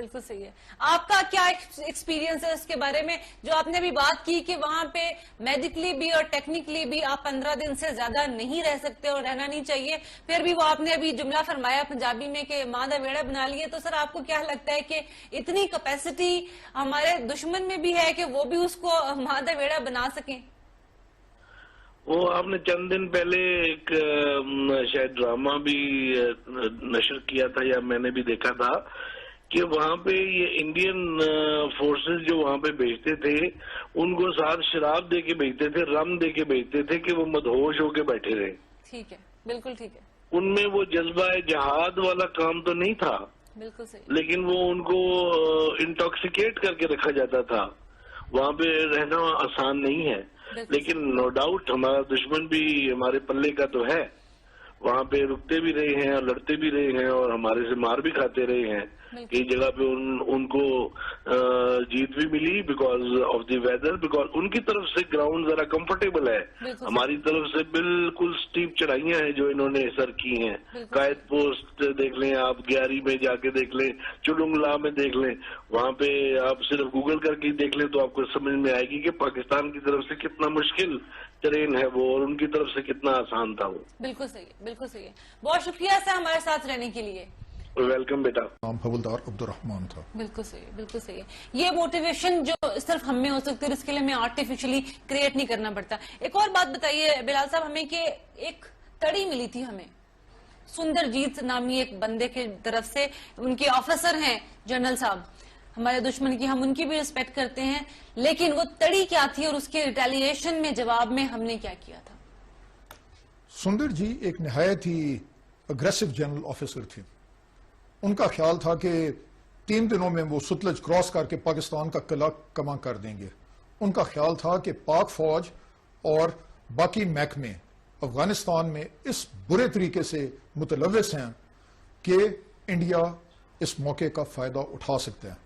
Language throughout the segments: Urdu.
بالکل صحیح ہے. آپ کا کیا ایکسپیرینس ہے اس کے بارے میں؟ جو آپ نے ابھی بات کی کہ وہاں پہ میڈیکلی بھی اور ٹیکنیکلی بھی آپ 15 دن سے زیادہ نہیں رہ سکتے اور رہنا نہیں چاہیے، پھر بھی وہ آپ نے ابھی جملہ فرمایا پنجابی میں کہ ماں دا ویڑا بنا لیے، تو سر آپ کو کیا لگتا ہے کہ اتنی کیپیسٹی ہمارے دشمن میں بھی ہے کہ وہ بھی اس کو ماں دا ویڑا بنا سکیں؟ وہ آپ نے چند دن پہلے ایک شاید ڈرامہ بھی نشر کیا تھا یا میں نے بھی دیکھا تھا کہ وہاں پہ یہ انڈین فورسز جو وہاں پہ بھیجتے تھے ان کو ساتھ شراب دے کے بھیجتے تھے، رم دے کے بھیجتے تھے کہ وہ مدہوش ہو کے بیٹھے رہے. ٹھیک ہے، بالکل ٹھیک ہے. ان میں وہ جذبہ جہاد والا کام تو نہیں تھا، بالکل صحیح. لیکن وہ ان کو انٹاکسیکیٹ کر کے رکھا جاتا تھا. وہاں پہ رہنا آسان نہیں ہے، لیکن نو ڈاؤٹ ہمارا دشمن بھی ہمارے پلے کا تو ہے. وہاں پہ رکتے بھی رہے ہیں اور لڑتے بھی رہے ہیں اور ہمارے سے مار بھی کھاتے رہے ہیں. کئی جگہ پہ ان کو جیت بھی ملی because of the weather, because ان کی طرف سے گراؤنڈ ذرا کمفرٹیبل ہے. ہماری طرف سے بالکل سٹیپ چڑھائیاں ہیں جو انہوں نے سر کی ہیں. قائد پوسٹ دیکھ لیں آپ، گیاری میں جا کے دیکھ لیں، چڈنگلا میں دیکھ لیں، وہاں پہ آپ صرف گوگل کر کے دیکھ لیں تو آپ کو سمجھ میں آئے گی کہ پاکستان کی طرف سے کتنا مشکل ٹرین ہے وہ اور ان کی طرف سے کتنا آسان تھا وہ. بالکل صحیح ہے، بالکل صحیح ہے. بہت شکریہ سر ہمارے ساتھ رہنے کے لیے. ویلکم بیٹا. نام حوالدار عبدالرحمان تھا. بالکل صحیح، بالکل صحیح ہے. یہ موٹیویشن جو صرف ہم میں ہو سکتی ہے، اس کے لیے ہمیں آرٹیفیشلی کریٹ نہیں کرنا پڑتا. ایک اور بات بتائیے بلال صاحب ہمیں کہ ایک تڑی ملی تھی ہمیں سندر جیت نامی ایک بندے کی طرف سے، ان کے آفیسر ہیں جنرل صاحب ہمارے دشمن کی، ہم ان کی بھی ریسپیکٹ کرتے ہیں، لیکن وہ تڑی کیا تھی اور اس کے ریٹیلیشن میں جواب میں ہم نے کیا کیا تھا؟ سندر جی ایک نہایت ہی اگریسو جنرل آفیسر تھے. ان کا خیال تھا کہ 3 دنوں میں وہ ستلج کراس کر کے پاکستان کا قلعہ کما کر دیں گے. ان کا خیال تھا کہ پاک فوج اور باقی محکمے افغانستان میں اس برے طریقے سے متلوث ہیں کہ انڈیا اس موقع کا فائدہ اٹھا سکتا ہے.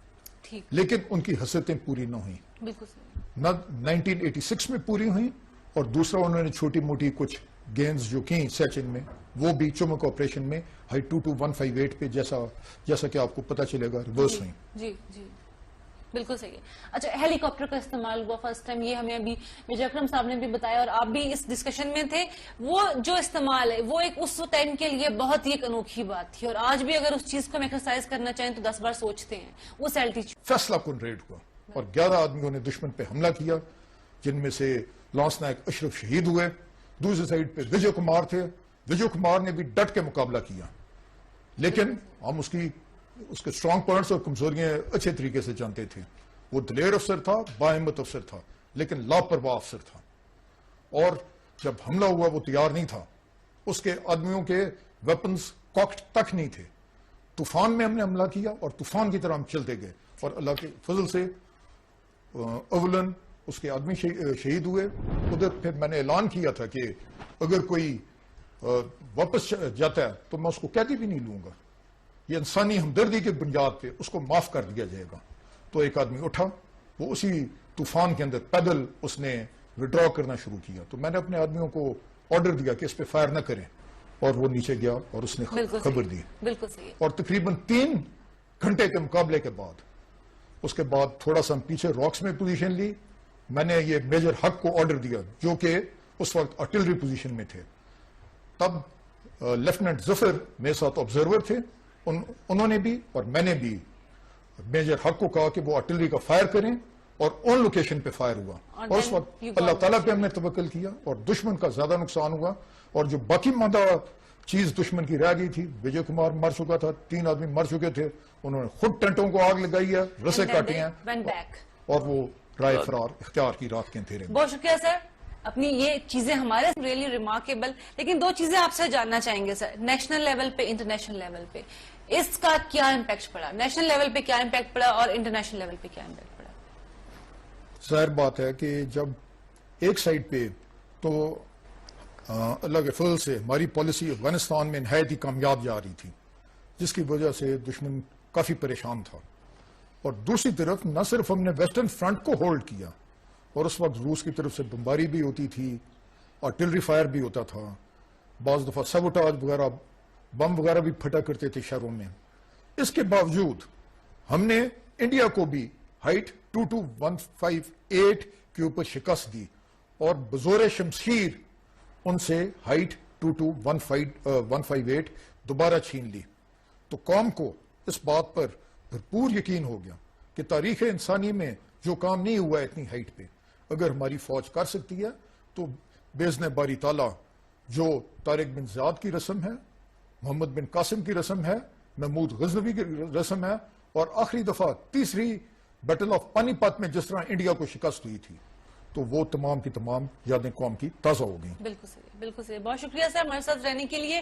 لیکن ان کی حسرتیں پوری نہ ہوئیں، نہ 1986 میں پوری ہوئیں، اور دوسرا انہوں نے چھوٹی موٹی کچھ گینز جو کی سیچن میں وہ بھی چمک آپریشن میں ہائی 22158 پہ جیسا کہ آپ کو پتا چلے گا ریورس ہوئی. جی جی بالکل صحیح ہے. اچھا ہیلی کاپٹر کا استعمال ہوا فرسٹ ٹائم، یہ ہمیں ابھی میجر اکرم صاحب نے بھی بتایا اور آپ بھی اس ڈسکشن میں تھے. وہ جو استعمال ہے وہ ایک اس ٹائم کے لیے بہت ہی ایک انوکھی بات تھی، اور آج بھی اگر اس چیز کو ہم ایکسرسائز کرنا چاہیں تو 10 بار سوچتے ہیں. اس الٹیچیوڈ فیصلہ کن ریڈ ہوا اور 11 آدمیوں نے دشمن پہ حملہ کیا، جن میں سے لانس نائک اشرف شہید ہوئے. دوسری سائڈ پہ وجے کمار تھے. وجے کمار نے بھی ڈٹ کے مقابلہ کیا، لیکن ہم اس کے اسٹرانگ پوائنٹس اور کمزوریاں اچھے طریقے سے جانتے تھے. وہ دلیر افسر تھا، باہمت افسر تھا، لیکن لاپرواہ افسر تھا. اور جب حملہ ہوا وہ تیار نہیں تھا. اس کے آدمیوں کے ویپنز کاکڈ تک نہیں تھے. طوفان میں ہم نے حملہ کیا اور طوفان کی طرح ہم چلتے گئے، اور اللہ کے فضل سے اولن اس کے آدمی شہید ہوئے. ادھر پھر میں نے اعلان کیا تھا کہ اگر کوئی واپس جاتا ہے تو میں اس کو قیدی بھی نہیں لوں گا، یہ انسانی ہمدردی کے بنیاد پہ اس کو معاف کر دیا جائے گا. تو ایک آدمی اٹھا، وہ اسی طوفان کے اندر پیدل اس نے وڈرا کرنا شروع کیا. تو میں نے اپنے آدمیوں کو آرڈر دیا کہ اس پہ فائر نہ کریں، اور وہ نیچے گیا اور اس نے خبر دی. اور تقریباً 3 گھنٹے کے مقابلے کے بعد اس کے بعد تھوڑا سا ہم پیچھے راکس میں پوزیشن لی. میں نے یہ میجر حق کو آرڈر دیا جو کہ اس وقت آرٹلری پوزیشن میں تھے. تب لیفٹیننٹ ظفر میرے ساتھ آبزرور تھے، انہوں نے بھی اور میں نے بھی میجر حق کو کہا کہ وہ آرٹلری کا فائر کریں، اور اون لوکیشن پہ فائر ہوا. اور اس وقت اللہ تعالیٰ پہ ہم نے توکل کیا اور دشمن کا زیادہ نقصان ہوا. اور جو باقی مادہ چیز دشمن کی رہ گئی تھی، وجے کمار مر چکا تھا، 3 آدمی مر چکے تھے، انہوں نے خود ٹینٹوں کو آگ لگائی ہے، رسے کاٹے ہیں، اور وہ رائے فرار اختیار کی رات کے اندھیرے میں. بہت شکریہ سر، اپنی یہ چیزیں ہمارے ریئلی ریمارکیبل. لیکن 2 چیزیں آپ سے جاننا چاہیں گے سر، نیشنل لیول پہ انٹرنیشنل لیول پہ اس کا کیا امپیکٹ پڑا؟ نیشنل لیول پہ کیا امپیکٹ پڑا اور انٹرنیشنل لیول پہ کیا امپیکٹ پڑا؟ ظاہر بات ہے کہ جب ایک سائڈ پہ تو اللہ کے فضل سے ہماری پالیسی افغانستان میں نہایت ہی کامیاب جا رہی تھی، جس کی وجہ سے دشمن کافی پریشان تھا. اور دوسری طرف نہ صرف ہم نے ویسٹرن فرنٹ کو ہولڈ کیا، اور اس وقت روس کی طرف سے بمباری بھی ہوتی تھی، آرٹلری فائر بھی ہوتا تھا، بعض دفعہ سیبوٹاج وغیرہ، بم وغیرہ بھی پھٹا کرتے تھے شہروں میں. اس کے باوجود ہم نے انڈیا کو بھی ہائٹ 22158 کے اوپر شکست دی اور بزور شمشیر ان سے ہائٹ 22158 دوبارہ چھین لی. تو قوم کو اس بات پر بھرپور یقین ہو گیا کہ تاریخ انسانی میں جو کام نہیں ہوا ہے اتنی ہائٹ پہ اگر ہماری فوج کر سکتی ہے تو باذن باری تعالیٰ جو طارق بن زیاد کی رسم ہے، محمد بن قاسم کی رسم ہے، محمود غزنوی کی رسم ہے، اور آخری دفعہ تیسری بیٹل آف پانی پت میں جس طرح انڈیا کو شکست ہوئی تھی، تو وہ تمام کی تمام یادیں قوم کی تازہ ہو گئیں. بالکل صحیح، بالکل صحیح. بہت شکریہ صاحب ہمارے ساتھ رہنے کے لیے.